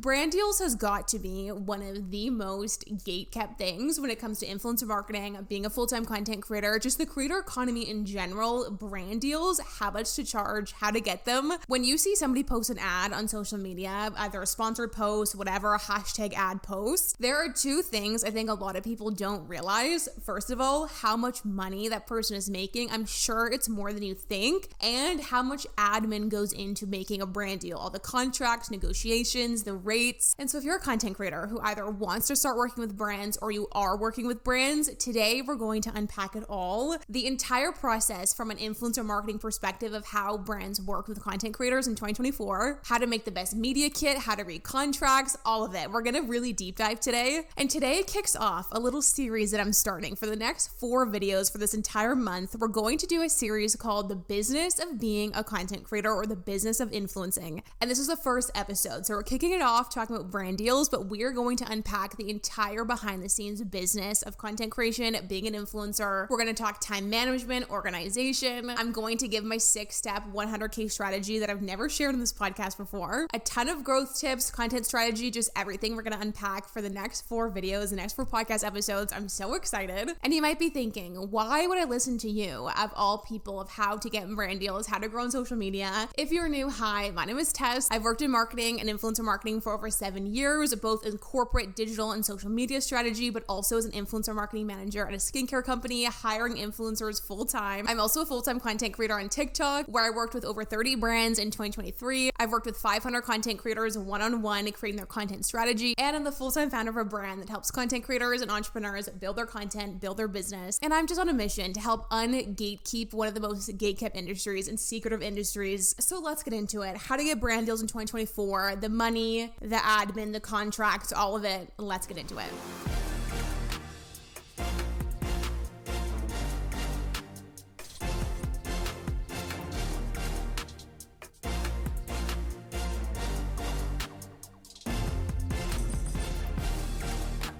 Brand deals has got to be one of the most gate-kept things when it comes to influencer marketing, being a full-time content creator, just the creator economy in general. Brand deals, how much to charge, how to get them. When you see somebody post an ad on social media, either a sponsored post, whatever, a hashtag ad post, there are two things I think a lot of people don't realize. First of all, how much money that person is making. I'm sure it's more than you think. And how much admin goes into making a brand deal. All the contracts, negotiations, the rates. And so if you're a content creator who either wants to start working with brands or you are working with brands, today we're going to unpack it all. The entire process from an influencer marketing perspective of how brands work with content creators in 2024, how to make the best media kit, how to read contracts, all of it. We're going to really deep dive today. And today it kicks off a little series that I'm starting for the next 4 videos for this entire month. We're going to do a series called The Business of Being a Content Creator, or The Business of Influencing. And this is the first episode. So we're kicking it off talking about brand deals, but we're going to unpack the entire behind the scenes business of content creation, being an influencer. We're going to talk time management, organization. I'm going to give my 6-step 100K strategy that I've never shared in this podcast before. A ton of growth tips, content strategy, just everything we're going to unpack for the next 4 videos, the next 4 podcast episodes. I'm so excited. And you might be thinking, why would I listen to you of all people of how to get brand deals, how to grow on social media? If you're new, hi, my name is Tess. I've worked in marketing and influencer marketing for over 7 years, both in corporate, digital, and social media strategy, but also as an influencer marketing manager at a skincare company, hiring influencers full-time. I'm also a full-time content creator on TikTok, where I worked with over 30 brands in 2023. I've worked with 500 content creators one-on-one, creating their content strategy, and I'm the full-time founder of a brand that helps content creators and entrepreneurs build their content, build their business. And I'm just on a mission to help un-gatekeep one of the most gatekept industries and secretive industries. So let's get into it. How to get brand deals in 2024, the money, the admin, the contracts, all of it. Let's get into it.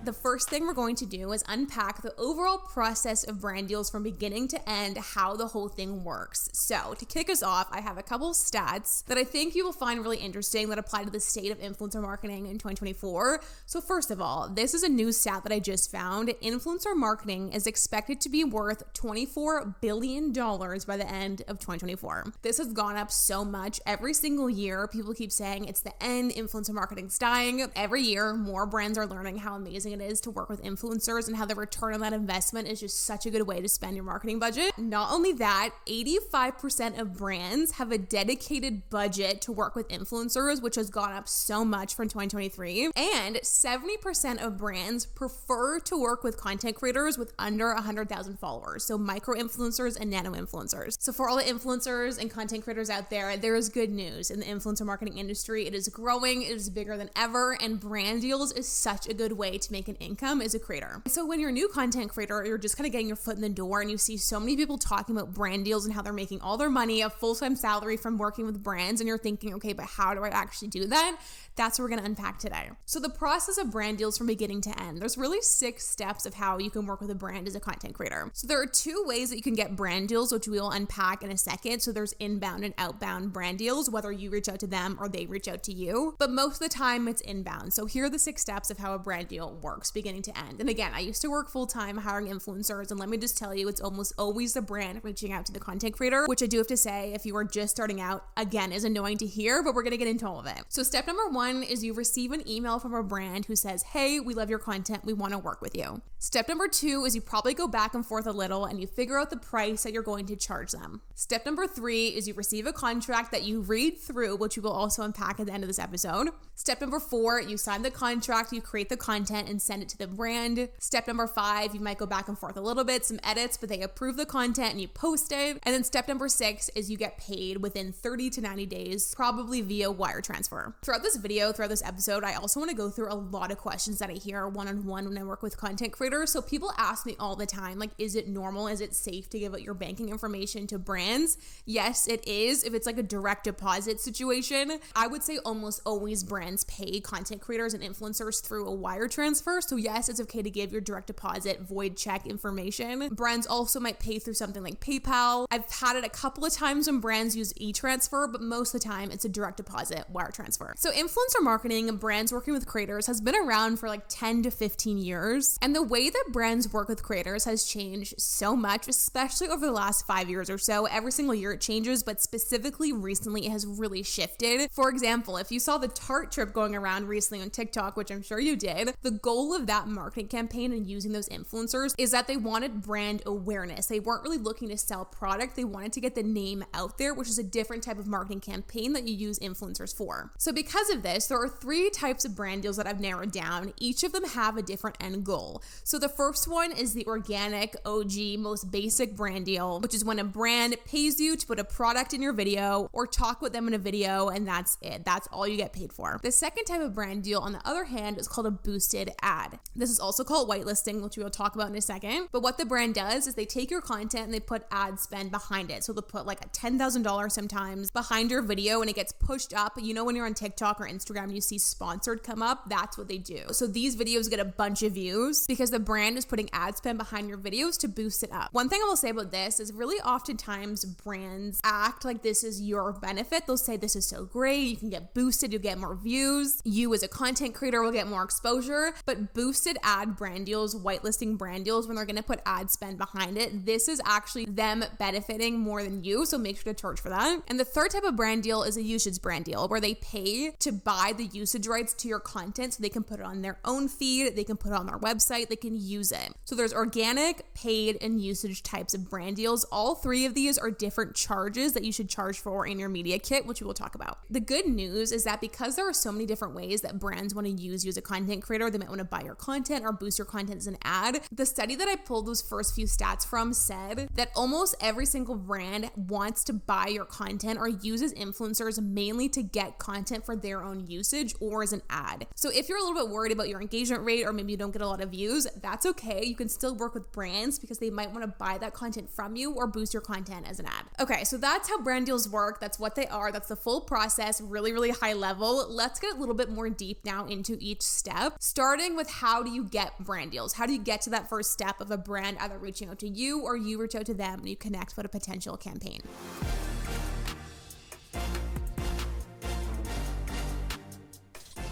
The first thing we're going to do is unpack the overall process of brand deals from beginning to end, how the whole thing works. So to kick us off, I have a couple of stats that I think you will find really interesting that apply to the state of influencer marketing in 2024. So first of all, this is a new stat that I just found. Influencer marketing is expected to be worth $24 billion by the end of 2024. This has gone up so much every single year. People keep saying it's the end, influencer marketing's dying. Every year, more brands are learning how amazing it is to work with influencers and how the return on that investment is just such a good way to spend your marketing budget. Not only that, 85% of brands have a dedicated budget to work with influencers, which has gone up so much from 2023. And 70% of brands prefer to work with content creators with under 100,000 followers. So micro influencers and nano influencers. So for all the influencers and content creators out there, there is good news in the influencer marketing industry. It is growing, it is bigger than ever, and brand deals is such a good way to make an income as a creator. So when you're a new content creator, you're just kind of getting your foot in the door and you see so many people talking about brand deals and how they're making all their money, a full-time salary from working with brands, and you're thinking, okay, but how do I actually do that? That's what we're going to unpack today. So the process of brand deals from beginning to end, there's really 6 steps of how you can work with a brand as a content creator. So there are 2 ways that you can get brand deals, which we will unpack in a second. So there's inbound and outbound brand deals, whether you reach out to them or they reach out to you. But most of the time it's inbound. So here are the 6 steps of how a brand deal works beginning to end. And again, I used to work full-time hiring influencers, and let me just tell you, it's almost always the brand reaching out to the content creator, which I do have to say, if you are just starting out, again, is annoying to hear, but we're going to get into all of it. So step number 1 is you receive an email from a brand who says, hey, we love your content, we want to work with you. Step number 2 is you probably go back and forth a little and you figure out the price that you're going to charge them. Step number 3 is you receive a contract that you read through, which we will also unpack at the end of this episode. Step number 4, you sign the contract, you create the content and send it to the brand. Step number 5, you might go back and forth a little bit, some edits, but they approve the content and you post it. And then step number 6 is you get paid within 30 to 90 days, probably via wire transfer. Throughout this video, throughout this episode, I also want to go through a lot of questions that I hear one-on-one when I work with content creators. So people ask me all the time, like, is it normal? Is it safe to give out your banking information to brands? Yes, it is. If it's like a direct deposit situation, I would say almost always brands pay content creators and influencers through a wire transfer. transfer. So yes, it's okay to give your direct deposit void check information. Brands also might pay through something like PayPal. I've had it a couple of times when brands use e-transfer, but most of the time it's a direct deposit wire transfer. So influencer marketing and brands working with creators has been around for like 10 to 15 years. And the way that brands work with creators has changed so much, especially over the last 5 years or so. Every single year it changes, but specifically recently it has really shifted. For example, if you saw the Tarte trip going around recently on TikTok, which I'm sure you did, the goal of that marketing campaign and using those influencers is that they wanted brand awareness. They weren't really looking to sell product. They wanted to get the name out there, which is a different type of marketing campaign that you use influencers for. So because of this, there are 3 types of brand deals that I've narrowed down. Each of them have a different end goal. So the first one is the organic, OG, most basic brand deal, which is when a brand pays you to put a product in your video or talk with them in a video, and that's it. That's all you get paid for. The second type of brand deal, on the other hand, is called a boosted ad. This is also called whitelisting, which we will talk about in a second. But what the brand does is they take your content and they put ad spend behind it. So they'll put like a $10,000 sometimes behind your video and it gets pushed up. You know, when you're on TikTok or Instagram, you see sponsored come up. That's what they do. So these videos get a bunch of views because the brand is putting ad spend behind your videos to boost it up. One thing I will say about this is really oftentimes brands act like this is your benefit. They'll say this is so great. You can get boosted. You'll get more views. You as a content creator will get more exposure. But boosted ad brand deals, whitelisting brand deals, when they're going to put ad spend behind it, this is actually them benefiting more than you. So make sure to charge for that. And the third type of brand deal is a usage brand deal where they pay to buy the usage rights to your content so they can put it on their own feed. They can put it on their website. They can use it. So there's organic, paid, and usage types of brand deals. All 3 of these are different charges that you should charge for in your media kit, which we will talk about. The good news is that because there are so many different ways that brands want to use you as a content creator, they might want to buy your content or boost your content as an ad. The study that I pulled those first few stats from said that almost every single brand wants to buy your content or uses influencers mainly to get content for their own usage or as an ad. So if you're a little bit worried about your engagement rate or maybe you don't get a lot of views, that's okay. You can still work with brands because they might want to buy that content from you or boost your content as an ad. Okay, so that's how brand deals work. That's what they are. That's the full process, really, really high level. Let's get a little bit more deep now into each step, starting with how do you get brand deals? How do you get to that first step of a brand either reaching out to you or you reach out to them and you connect with a potential campaign?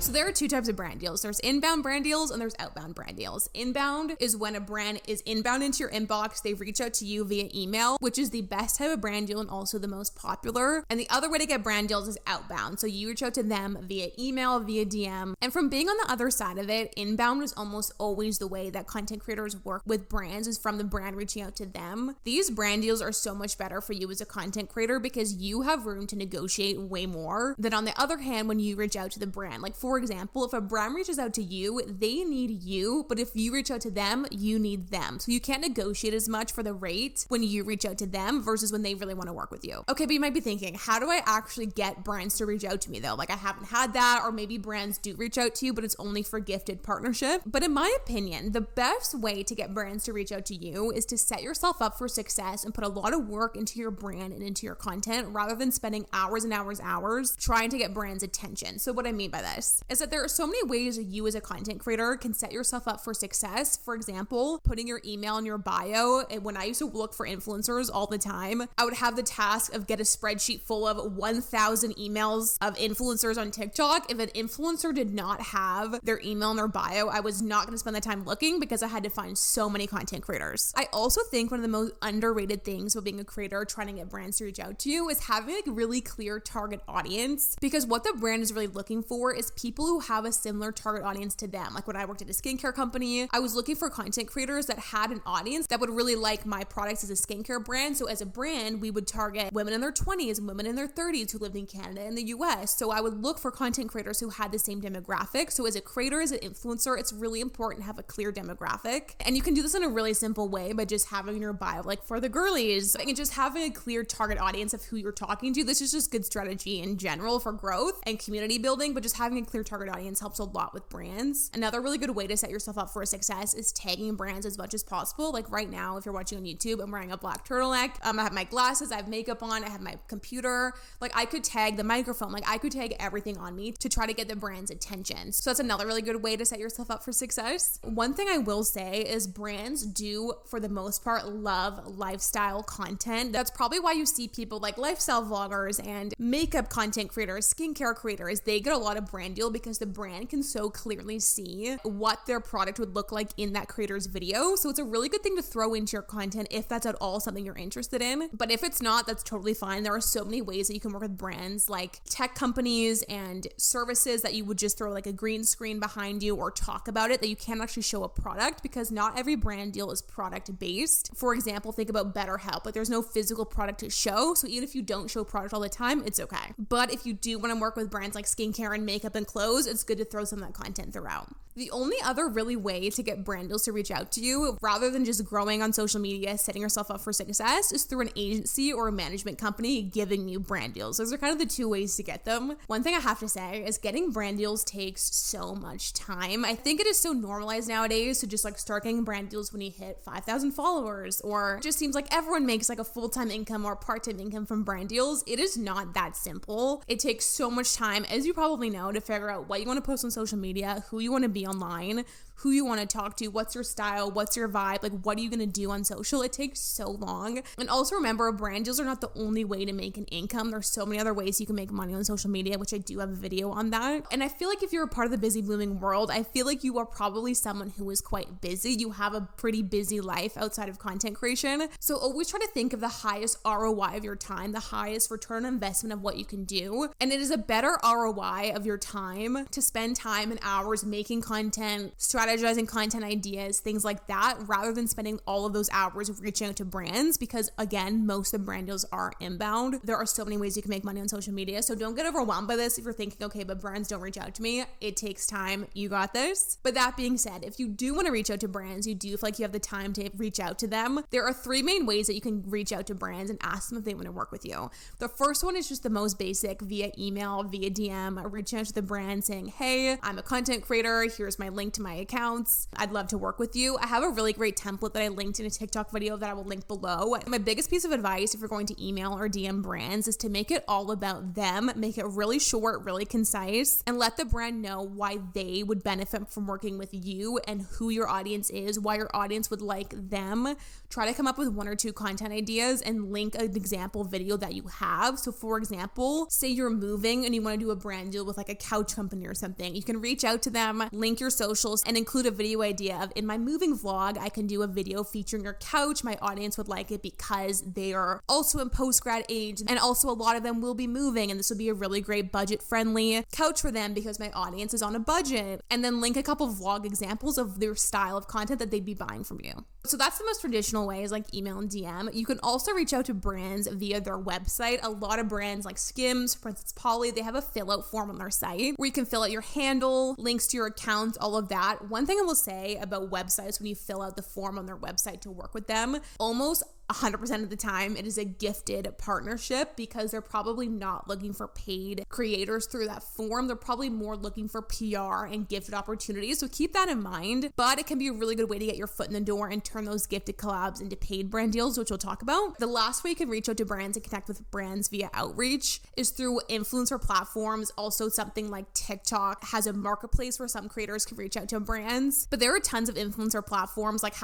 So there are 2 types of brand deals. There's inbound brand deals and there's outbound brand deals. Inbound is when a brand is inbound into your inbox. They reach out to you via email, which is the best type of brand deal and also the most popular. And the other way to get brand deals is outbound. So you reach out to them via email, via DM. And from being on the other side of it, inbound is almost always the way that content creators work with brands, is from the brand reaching out to them. These brand deals are so much better for you as a content creator because you have room to negotiate way more than on the other hand when you reach out to the brand. Like for example, if a brand reaches out to you, they need you, but if you reach out to them, you need them. So you can't negotiate as much for the rate when you reach out to them versus when they really want to work with you. Okay, but you might be thinking, how do I actually get brands to reach out to me though? Like I haven't had that, or maybe brands do reach out to you, but it's only for gifted partnership. But in my opinion, the best way to get brands to reach out to you is to set yourself up for success and put a lot of work into your brand and into your content rather than spending hours and hours trying to get brands' attention. So what I mean by this is that there are so many ways that you as a content creator can set yourself up for success. For example, putting your email in your bio. And when I used to look for influencers all the time, I would have the task of get a spreadsheet full of 1,000 emails of influencers on TikTok. If an influencer did not have their email in their bio, I was not going to spend the time looking because I had to find so many content creators. I also think one of the most underrated things about being a creator trying to get brands to reach out to you is having a really clear target audience, because what the brand is really looking for is people who have a similar target audience to them. Like when I worked at a skincare company, I was looking for content creators that had an audience that would really like my products as a skincare brand. So as a brand, we would target women in their 20s and women in their 30s who lived in Canada and the US. So I would look for content creators who had the same demographic. So as a creator, as an influencer, it's really important to have a clear demographic. And you can do this in a really simple way by just having in your bio, like for the girlies, and just having a clear target audience of who you're talking to. This is just good strategy in general for growth and community building, but just having a clear target audience helps a lot with brands. Another really good way to set yourself up for success is tagging brands as much as possible. Like right now, if you're watching on YouTube, I'm wearing a black turtleneck. I have my glasses, I have makeup on, I have my computer. Like I could tag the microphone, like I could tag everything on me to try to get the brand's attention. So that's another really good way to set yourself up for success. One thing I will say is brands do, for the most part, love lifestyle content. That's probably why you see people like lifestyle vloggers and makeup content creators, skincare creators. They get a lot of brand deal because the brand can so clearly see what their product would look like in that creator's video. So it's a really good thing to throw into your content if that's at all something you're interested in. But if it's not, that's totally fine. There are so many ways that you can work with brands, like tech companies and services that you would just throw like a green screen behind you or talk about it, that you can't actually show a product, because not every brand deal is product based. For example, think about BetterHelp. Like there's no physical product to show. So even if you don't show product all the time, it's okay. But if you do want to work with brands like skincare and makeup and clothes, it's good to throw some of that content throughout. The only other really way to get brand deals to reach out to you, rather than just growing on social media, setting yourself up for success, is through an agency or a management company giving you brand deals. Those are kind of the two ways to get them. One thing I have to say is getting brand deals takes so much time. I think it is so normalized nowadays to just like start getting brand deals when you hit 5,000 followers, or it just seems like everyone makes like a full-time income or part-time income from brand deals. It is not that simple. It takes so much time, as you probably know, to figure out what you want to post on social media, who you want to be online, who you want to talk to, what's your style, what's your vibe, like what are you going to do on social. It takes so long. And also remember, brand deals are not the only way to make an income. There's so many other ways you can make money on social media, which I do have a video on that. And I feel like if you're a part of the busy blooming world, I feel like you are probably someone who is quite busy. You have a pretty busy life outside of content creation. So always try to think of the highest ROI of your time, the highest return on investment of what you can do. And it is a better ROI of your time to spend time and hours making content, strategizing content ideas, things like that, rather than spending all of those hours reaching out to brands, because again, most of the brand deals are inbound. There are so many ways you can make money on social media. So don't get overwhelmed by this if you're thinking, okay, but brands don't reach out to me. It takes time. You got this. But that being said, if you do want to reach out to brands, you do feel like you have the time to reach out to them, there are three main ways that you can reach out to brands and ask them if they want to work with you. The first one is just the most basic, via email, via DM, reaching out to the brand saying, hey, I'm a content creator. Here's my link to my accounts. I'd love to work with you. I have a really great template that I linked in a TikTok video that I will link below. My biggest piece of advice if you're going to email or DM brands is to make it all about them, make it really short, really concise, and let the brand know why they would benefit from working with you and who your audience is, why your audience would like them. Try to come up with one or two content ideas and link an example video that you have. So for example, say you're moving and you want to do a brand deal with like a couch company or something. You can reach out to them, link your socials, and include a video idea of, in my moving vlog, I can do a video featuring your couch. My audience would like it because they are also in post-grad age, and also a lot of them will be moving, and this would be a really great budget-friendly couch for them because my audience is on a budget. And then link a couple vlog examples of their style of content that they'd be buying from you. So that's the most traditional ways, like email and DM. You can also reach out to brands via their website. A lot of brands like Skims, Princess Polly, they have a fill out form on their site where you can fill out your handle, links to your account, all of that. One thing I will say about websites, when you fill out the form on their website to work with them, almost 100% of the time it is a gifted partnership, because they're probably not looking for paid creators through that form. They're probably more looking for PR and gifted opportunities. So keep that in mind. But it can be a really good way to get your foot in the door and turn those gifted collabs into paid brand deals, which we'll talk about. The last way you can reach out to brands and connect with brands via outreach is through influencer platforms. Also, something like TikTok has a marketplace where some creators can reach out to brands. But there are tons of influencer platforms like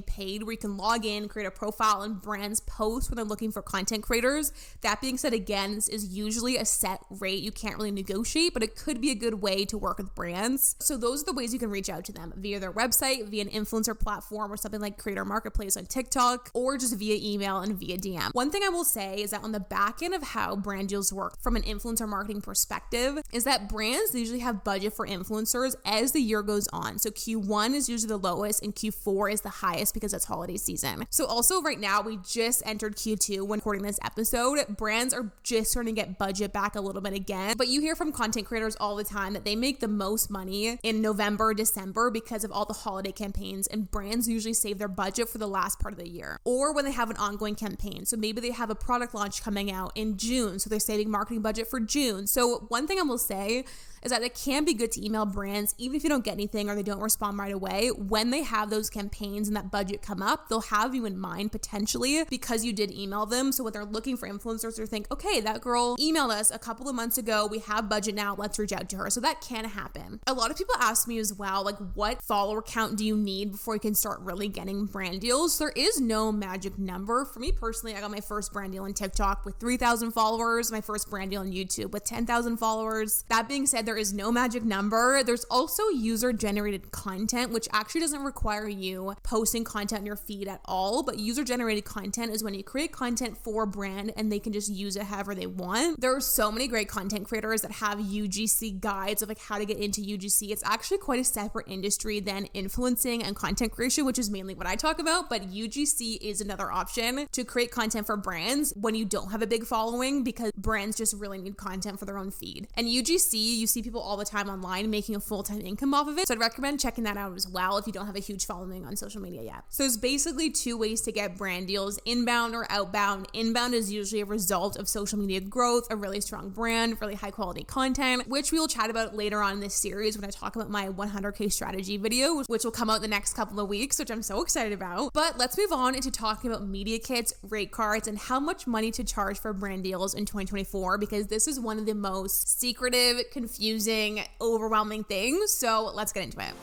#paid where you can log in, create a profile, and brands post when they're looking for content creators. That being said, again, this is usually a set rate. You can't really negotiate, but it could be a good way to work with brands. So those are the ways you can reach out to them: via their website, via an influencer platform, or something like Creator Marketplace on TikTok, or just via email and via DM. One thing I will say is that on the back end of how brand deals work from an influencer marketing perspective is that brands usually have budget for influencers as the year goes on. So Q1 is usually the lowest and Q4 is the highest because it's holiday season. So also right now, we just entered Q2 when recording this episode. Brands are just starting to get budget back a little bit again, but you hear from content creators all the time that they make the most money in November, December because of all the holiday campaigns, and brands usually save their budget for the last part of the year, or when they have an ongoing campaign. So maybe they have a product launch coming out in June, so they're saving marketing budget for June. So one thing I will say is that it can be good to email brands, even if you don't get anything or they don't respond right away. When they have those campaigns and that budget come up, they'll have you in mind potentially because you did email them. So when they're looking for influencers, they think, okay, that girl emailed us a couple of months ago. We have budget now. Let's reach out to her. So that can happen. A lot of people ask me as well, like, what follower count do you need before you can start really getting brand deals? There is no magic number. For me personally, I got my first brand deal on TikTok with 3,000 followers, my first brand deal on YouTube with 10,000 followers. That being said, there is no magic number. There's also user-generated content, which actually doesn't require you posting content in your feed at all, but user-generated content is when you create content for a brand and they can just use it however they want. There are so many great content creators that have UGC guides of like how to get into UGC. It's actually quite a separate industry than influencing and content creation, which is mainly what I talk about, but UGC is another option to create content for brands when you don't have a big following, because brands just really need content for their own feed. And UGC, you see people all the time online making a full-time income off of it. So I'd recommend checking that out as well if you don't have a huge following on social media yet. So there's basically two ways to get brand deals, inbound or outbound. Inbound is usually a result of social media growth, a really strong brand, really high quality content, which we will chat about later on in this series when I talk about my 100K strategy video, which will come out the next couple of weeks, which I'm so excited about. But let's move on into talking about media kits, rate cards, and how much money to charge for brand deals in 2024, because this is one of the most secretive, confusing, overwhelming things. So let's get into it.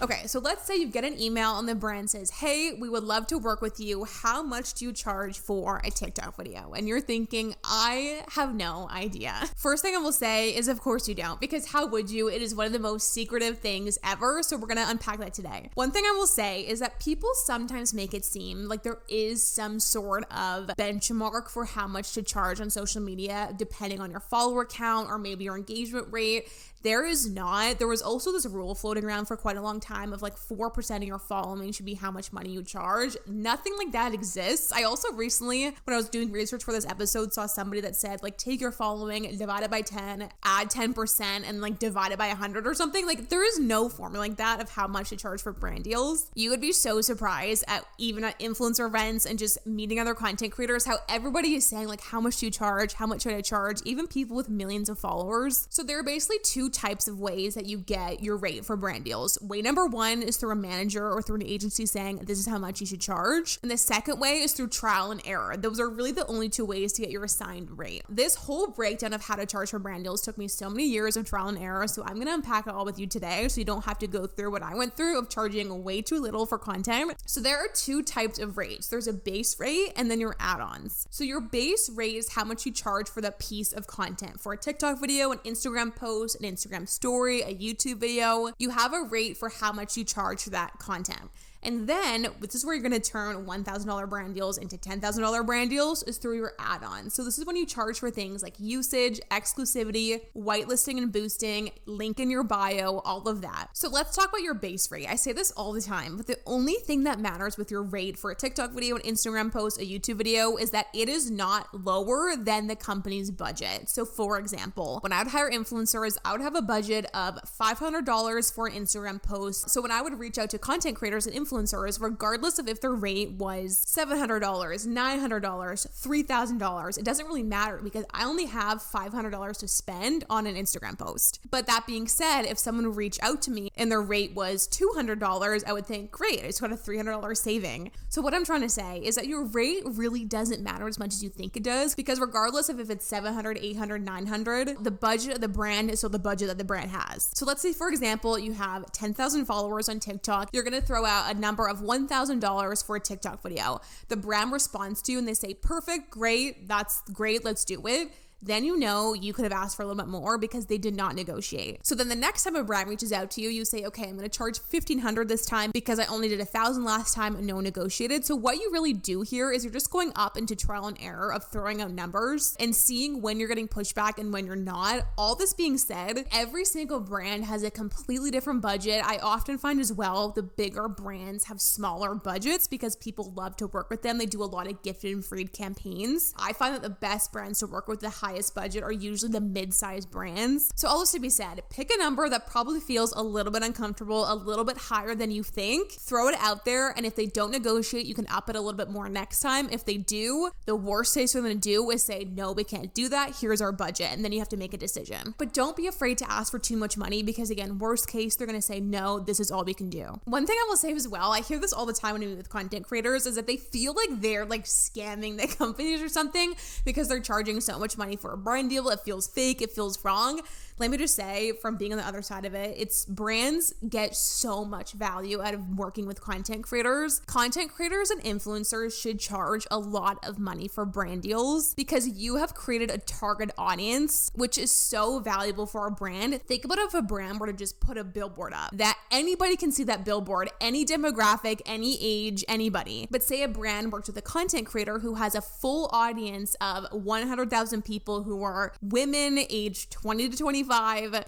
Okay, so let's say you get an email and the brand says, hey, we would love to work with you. How much do you charge for a TikTok video? And you're thinking, I have no idea. First thing I will say is, of course you don't, because how would you? It is one of the most secretive things ever. So we're gonna unpack that today. One thing I will say is that people sometimes make it seem like there is some sort of benchmark for how much to charge on social media, depending on your follower count or maybe your engagement rate. There is not. There was also this rule floating around for quite a long time of like 4% of your following should be how much money you charge. Nothing like that exists. I also recently, when I was doing research for this episode, saw somebody that said like take your following, divide it by 10, add 10%, and like divide it by 100 or something. Like there is no formula like that of how much to charge for brand deals. You would be so surprised at even at influencer events and just meeting other content creators, how everybody is saying like how much do you charge? How much should I charge? Even people with millions of followers. So there are basically two types of ways that you get your rate for brand deals. Way number one is through a manager or through an agency saying this is how much you should charge. And the second way is through trial and error. Those are really the only two ways to get your assigned rate. This whole breakdown of how to charge for brand deals took me so many years of trial and error. So I'm going to unpack it all with you today so you don't have to go through what I went through of charging way too little for content. So there are two types of rates. There's a base rate and then your add-ons. So your base rate is how much you charge for the piece of content. For a TikTok video, an Instagram post, an Instagram story, a YouTube video, you have a rate for how much you charge for that content. And then this is where you're going to turn $1,000 brand deals into $10,000 brand deals, is through your add-ons. So this is when you charge for things like usage, exclusivity, whitelisting and boosting, link in your bio, all of that. So let's talk about your base rate. I say this all the time, but the only thing that matters with your rate for a TikTok video, an Instagram post, a YouTube video is that it is not lower than the company's budget. So for example, when I would hire influencers, I would have a budget of $500 for an Instagram post. So when I would reach out to content creators and influencers, regardless of if their rate was $700, $900, $3,000, it doesn't really matter because I only have $500 to spend on an Instagram post. But that being said, if someone would reach out to me and their rate was $200, I would think, great, I just got a $300 saving. So what I'm trying to say is that your rate really doesn't matter as much as you think it does, because regardless of if it's $700, $800, $900, the budget of the brand is still the budget that the brand has. So let's say, for example, you have 10,000 followers on TikTok. You're going to throw out a number of $1,000 for a TikTok video. The brand responds to you and they say, perfect, great, that's great, let's do it. Then you know you could have asked for a little bit more because they did not negotiate. So then the next time a brand reaches out to you, you say, okay, I'm going to charge $1,500 this time because I only did $1,000 last time and no one negotiated. So what you really do here is you're just going up into trial and error of throwing out numbers and seeing when you're getting pushback and when you're not. All this being said, every single brand has a completely different budget. I often find as well, the bigger brands have smaller budgets because people love to work with them. They do a lot of gifted and free campaigns. I find that the best brands to work with, the high highest budget are usually the mid-sized brands. So all this to be said, pick a number that probably feels a little bit uncomfortable, a little bit higher than you think. Throw it out there, and if they don't negotiate, you can up it a little bit more next time. If they do, the worst case they're going to do is say, no, we can't do that. Here's our budget. And then you have to make a decision. But don't be afraid to ask for too much money because, again, worst case, they're going to say, no, this is all we can do. One thing I will say as well, I hear this all the time when I meet with content creators, is that they feel like they're like scamming the companies or something because they're charging so much money for a brand deal. It feels fake. It feels wrong. Let me just say, from being on the other side of it, it's brands get so much value out of working with content creators. Content creators and influencers should charge a lot of money for brand deals because you have created a target audience, which is so valuable for a brand. Think about if a brand were to just put a billboard up that anybody can see that billboard, any demographic, any age, anybody. But say a brand works with a content creator who has a full audience of 100,000 people who are women aged 20 to 25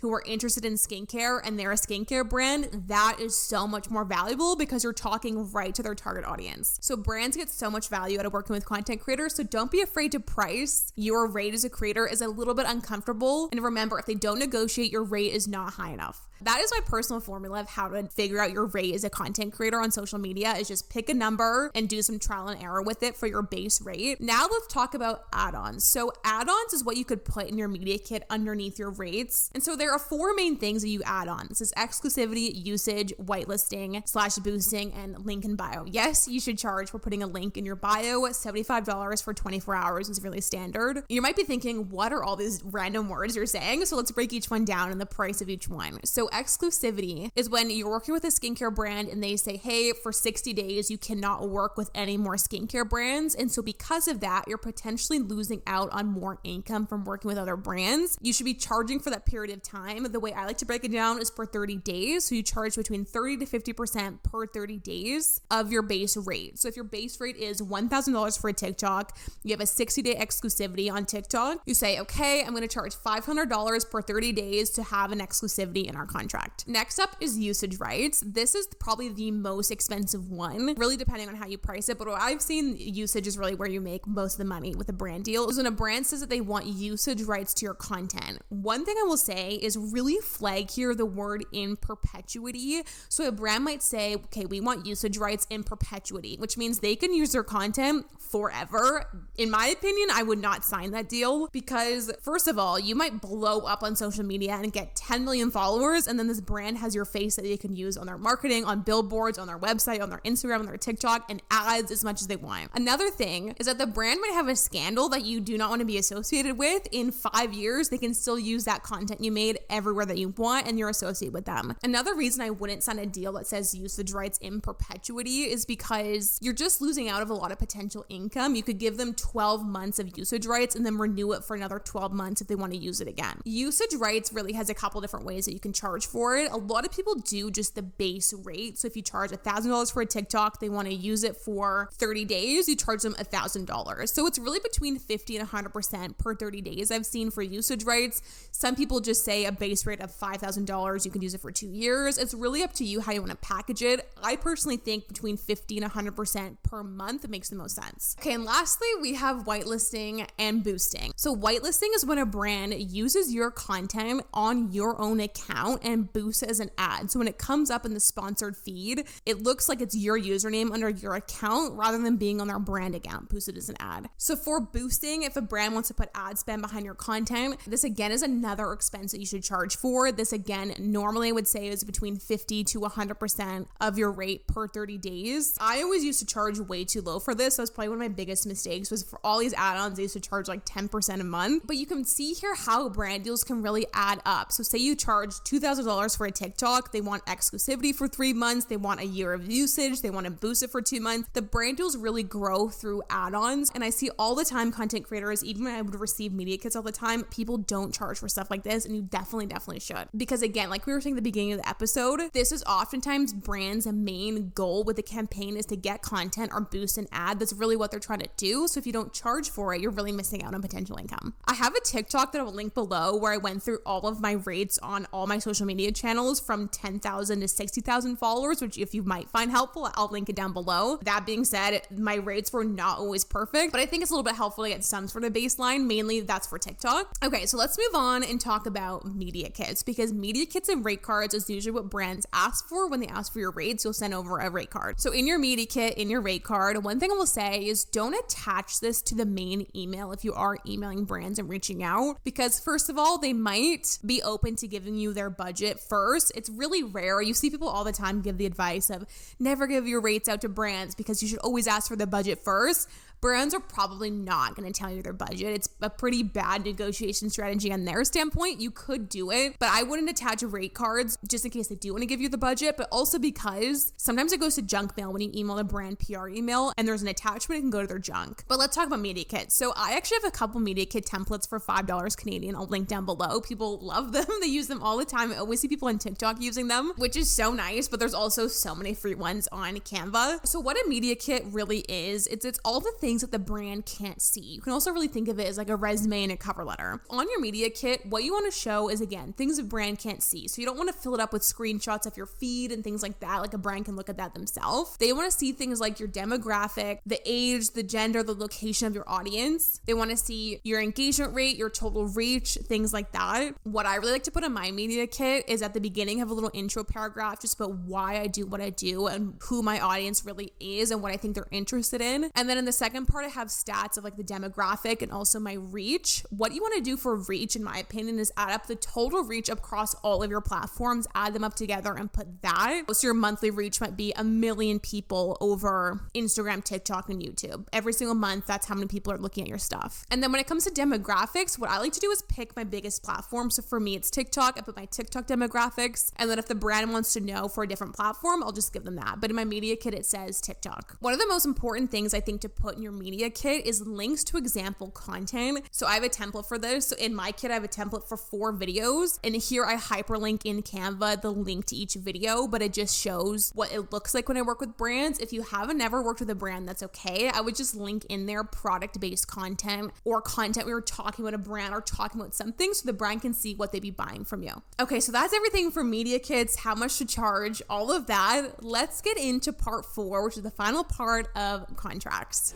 who are interested in skincare, and they're a skincare brand. That is so much more valuable because you're talking right to their target audience. So brands get so much value out of working with content creators. So don't be afraid to price. Your rate as a creator is a little bit uncomfortable. And remember, if they don't negotiate, your rate is not high enough. That is my personal formula of how to figure out your rate as a content creator on social media, is just pick a number and do some trial and error with it for your base rate. Now let's talk about add-ons. So add-ons is what you could put in your media kit underneath your rates. And so there are 4 main things that you add on. This is exclusivity, usage, whitelisting, /boosting, and link in bio. Yes, you should charge for putting a link in your bio. $75 for 24 hours is really standard. You might be thinking, what are all these random words you're saying? So let's break each one down and the price of each one. So exclusivity is when you're working with a skincare brand and they say, hey, for 60 days, you cannot work with any more skincare brands. And so because of that, you're potentially losing out on more income from working with other brands. You should be charging for that period of time. The way I like to break it down is per 30 days. So you charge between 30 to 50% per 30 days of your base rate. So if your base rate is $1,000 for a TikTok, you have a 60-day exclusivity on TikTok. You say, okay, I'm going to charge $500 per 30 days to have an exclusivity in our contract. Next up is usage rights. This is probably the most expensive one, really depending on how you price it. But what I've seen, usage is really where you make most of the money with a brand deal. Is when a brand says that they want usage rights to your content. One thing I will say is really flag here the word in perpetuity. So a brand might say, okay, we want usage rights in perpetuity, which means they can use their content forever. In my opinion, I would not sign that deal because, first of all, you might blow up on social media and get 10 million followers, and then this brand has your face that they can use on their marketing, on billboards, on their website, on their Instagram, on their TikTok, and ads as much as they want. Another thing is that the brand might have a scandal that you do not want to be associated with. In 5 years, they can still use that content you made everywhere that you want, and you're associated with them. Another reason I wouldn't sign a deal that says usage rights in perpetuity is because you're just losing out of a lot of potential income. You could give them 12 months of usage rights and then renew it for another 12 months if they want to use it again. Usage rights really has a couple different ways that you can charge for it. A lot of people do just the base rate. So if you charge $1,000 for a TikTok, they want to use it for 30 days, you charge them $1,000. So it's really between 50 and 100% per 30 days I've seen for usage rights. Some people just say a base rate of $5,000, you can use it for 2 years. It's really up to you how you want to package it. I personally think between 50 and 100% per month makes the most sense. Okay, and lastly, we have whitelisting and boosting. So whitelisting is when a brand uses your content on your own account and boosts it as an ad. So when it comes up in the sponsored feed, it looks like it's your username under your account rather than being on their brand account, boosted as an ad. So for boosting, if a brand wants to put ad spend behind your content, this again is another expense that you should charge for. This again, normally I would say is between 50 to 100% of your rate per 30 days. I always used to charge way too low for this. That was probably one of my biggest mistakes, was for all these add-ons, I used to charge like 10% a month. But you can see here how brand deals can really add up. So say you charge $2,000 for a TikTok, they want exclusivity for 3 months, they want a year of usage, they want to boost it for 2 months. The brand deals really grow through add-ons. And I see all the time content creators, even when I would receive media kits all the time, people don't charge for stuff like this, and you definitely should. Because again, like we were saying at the beginning of the episode, this is oftentimes brands' main goal with the campaign is to get content or boost an ad. That's really what they're trying to do. So if you don't charge for it, you're really missing out on potential income. I have a TikTok that I will link below where I went through all of my rates on all my social media channels from 10,000 to 60,000 followers, which if you might find helpful, I'll link it down below. That being said, my rates were not always perfect, but I think it's a little bit helpful to get some sort of baseline. mainly that's for TikTok. Okay, so let's move on and talk about media kits, because media kits and rate cards is usually what brands ask for. When they ask for your rates, you'll send over a rate card. So in your media kit, in your rate card, one thing I will say is don't attach this to the main email if you are emailing brands and reaching out, because first of all, they might be open to giving you their budget first. It's really rare. You see people all the time give the advice of never give your rates out to brands because you should always ask for the budget first. Brands are probably not going to tell you their budget. It's a pretty bad negotiation strategy on their standpoint. You could do it, but I wouldn't attach rate cards just in case they do want to give you the budget, but also because sometimes it goes to junk mail when you email a brand PR email and there's an attachment, it can go to their junk. But let's talk about media kits. So I actually have a couple media kit templates for $5 Canadian. I'll link down below. People love them. They use them all the time. I always see people on TikTok using them, which is so nice, but there's also so many free ones on Canva. So what a media kit really is, it's all the things that the brand can't see. You can also really think of it as like a resume and a cover letter. On your media kit, what you want to show is, again, things a brand can't see. So you don't want to fill it up with screenshots of your feed and things like that. Like a brand can look at that themselves. They want to see things like your demographic, the age, the gender, the location of your audience. They want to see your engagement rate, your total reach, things like that. What I really like to put in my media kit is at the beginning have a little intro paragraph just about why I do what I do and who my audience really is and what I think they're interested in. And then in the second part, I have stats of like the demographic and also my reach. What you want to do for reach, in my opinion, is add up the total reach across all of your platforms, add them up together and put that. So your monthly reach might be 1 million people over Instagram, TikTok, and YouTube. Every single month, that's how many people are looking at your stuff. And then when it comes to demographics, what I like to do is pick my biggest platform. So for me, it's TikTok. I put my TikTok demographics. And then if the brand wants to know for a different platform, I'll just give them that. But in my media kit, it says TikTok. One of the most important things I think to put in your media kit is links to example content. So I have a template for this. So in my kit, I have a template for 4 videos. And here I hyperlink in Canva the link to each video, but it just shows what it looks like when I work with brands. If you haven't never worked with a brand, that's okay. I would just link in there product-based content or content we were talking about a brand or talking about something so the brand can see what they'd be buying from you. Okay, so that's everything for media kits, how much to charge, all of that. Let's get into part 4, which is the final part of contracts.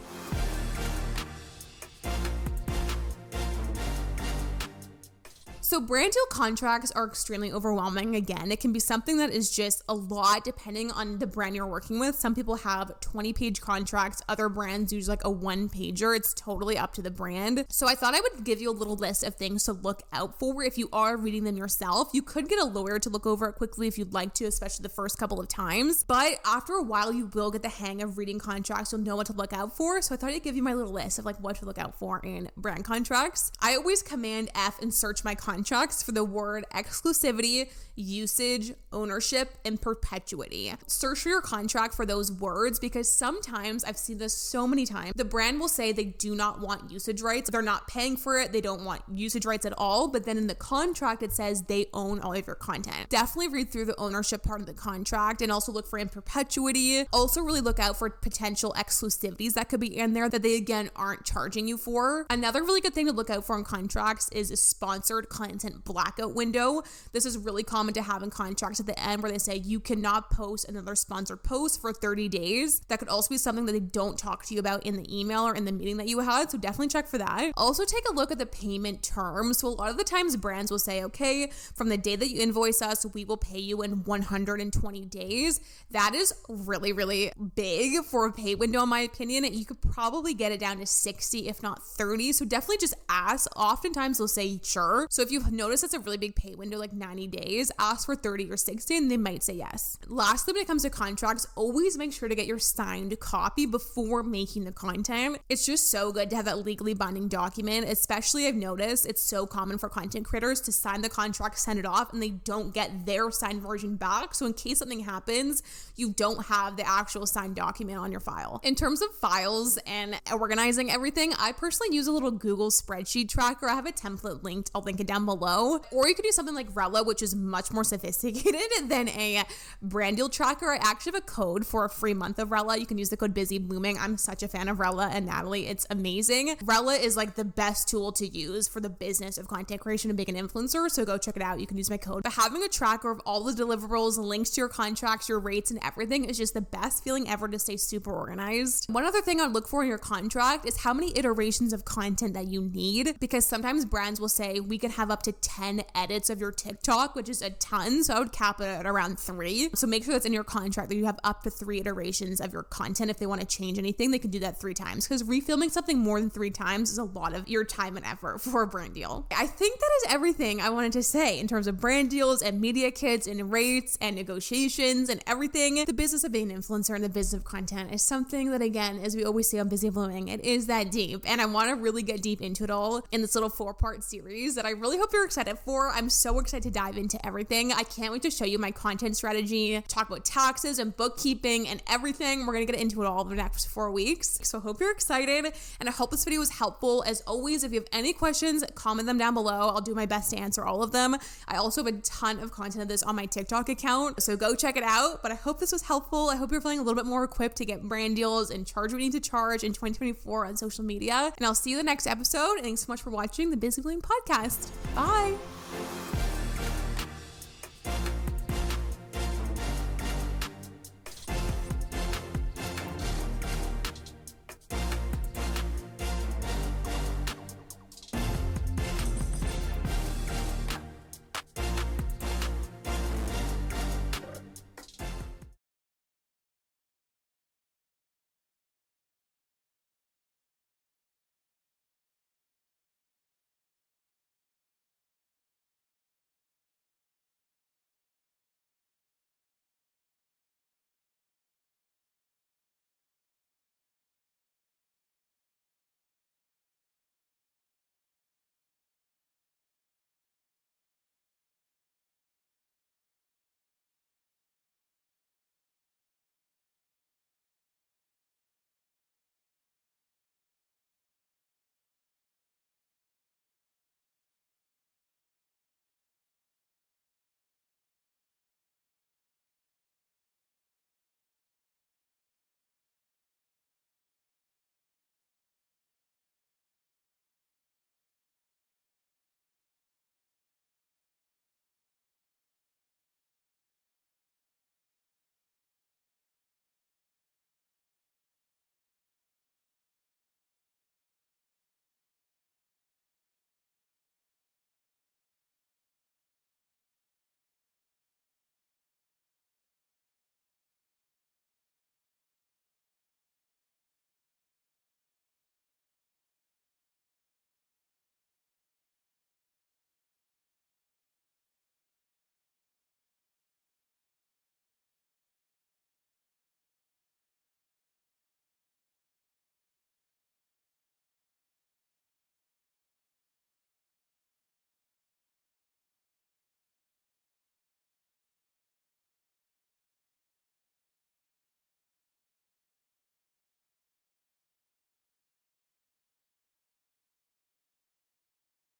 So brand deal contracts are extremely overwhelming. Again, it can be something that is just a lot depending on the brand you're working with. Some people have 20-page contracts. Other brands use like a 1-pager. It's totally up to the brand. So I thought I would give you a little list of things to look out for if you are reading them yourself. You could get a lawyer to look over it quickly if you'd like to, especially the first couple of times. But after a while, you will get the hang of reading contracts. You'll know what to look out for. So I thought I'd give you my little list of like what to look out for in brand contracts. I always Command F and search my contracts for the word exclusivity, usage, ownership, and perpetuity. Search for your contract for those words because sometimes, I've seen this so many times, the brand will say they do not want usage rights. They're not paying for it. They don't want usage rights at all. But then in the contract, it says they own all of your content. Definitely read through the ownership part of the contract and also look for in perpetuity. Also really look out for potential exclusivities that could be in there that they, again, aren't charging you for. Another really good thing to look out for in contracts is a sponsored content blackout window. This is really common to have in contracts at the end where they say you cannot post another sponsored post for 30 days. That could also be something that they don't talk to you about in the email or in the meeting that you had. So definitely check for that. Also take a look at the payment terms. So a lot of the times brands will say, okay, from the day that you invoice us, we will pay you in 120 days. That is really, really big for a pay window, in my opinion. You could probably get it down to 60, if not 30. So definitely just ask. Oftentimes they'll say, sure. So if you've noticed it's a really big pay window, like 90 days, ask for 30 or 60 and they might say yes. Lastly, when it comes to contracts, always make sure to get your signed copy before making the content. It's just so good to have that legally binding document, especially I've noticed it's so common for content creators to sign the contract, send it off, and they don't get their signed version back. So in case something happens, you don't have the actual signed document on your file. In terms of files and organizing everything, I personally use a little Google spreadsheet tracker. I have a template linked. I'll link it down below. Or you could do something like Rella, which is much more sophisticated than a brand deal tracker. I actually have a code for a free month of Rella. You can use the code BusyBlooming. I'm such a fan of Rella and Natalie. It's amazing. Rella is like the best tool to use for the business of content creation and being an influencer. So go check it out. You can use my code. But having a tracker of all the deliverables, links to your contracts, your rates, and everything is just the best feeling ever to stay super organized. One other thing I'd look for in your contract is how many iterations of content that you need, because sometimes brands will say we can have up to 10 edits of your TikTok, which is a ton. So I would cap it at around 3. So make sure that's in your contract that you have up to 3 iterations of your content. If they want to change anything, they can do that 3 times, because refilming something more than 3 times is a lot of your time and effort for a brand deal. I think that is everything I wanted to say in terms of brand deals and media kits and rates and negotiations and everything. The business of being an influencer and the business of content is something that, again, as we always say on Busy Blooming, it is that deep. And I want to really get deep into it all in this little 4-part series that I really hope you're excited for. I'm so excited to dive into everything. I can't wait to show you my content strategy, talk about taxes and bookkeeping and everything. We're going to get into it all over the next 4 weeks. So I hope you're excited, and I hope this video was helpful. As always, if you have any questions, comment them down below. I'll do my best to answer all of them. I also have a ton of content of this on my TikTok account, so go check it out. But I hope this was helpful. I hope you're feeling a little bit more equipped to get brand deals and charge what you need to charge in 2024 on social media. And I'll see you in the next episode. And thanks so much for watching the Busy Blooming podcast. Bye.